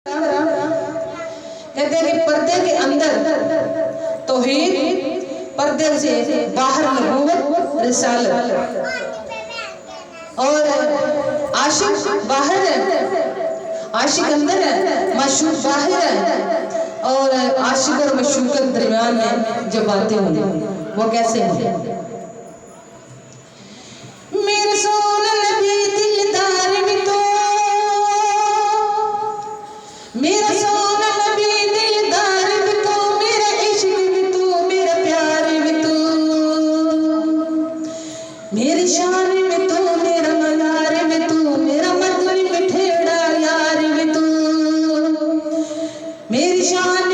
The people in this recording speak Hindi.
कहते हैं कि पर्दे के अंदर तौहीद, पर्दे से बाहर नबूवत रिसालत, और आशिक बाहर है, आशिक अंदर है, माशूक बाहर है, और आशिक और मशूक के दरमियान में जो बातें होंगी वो कैसे होंगी। मेरे सोने नबी दिलदार भी तो, मेरा सोना नबी दिलदार भी तो, मेरा इश्क भी तू, मेरा प्यार भी तू, मेरी शान में तू, मेरा मजार में तू, मेरा मदनी मिठेड़ा यार भी तू, मेरी शान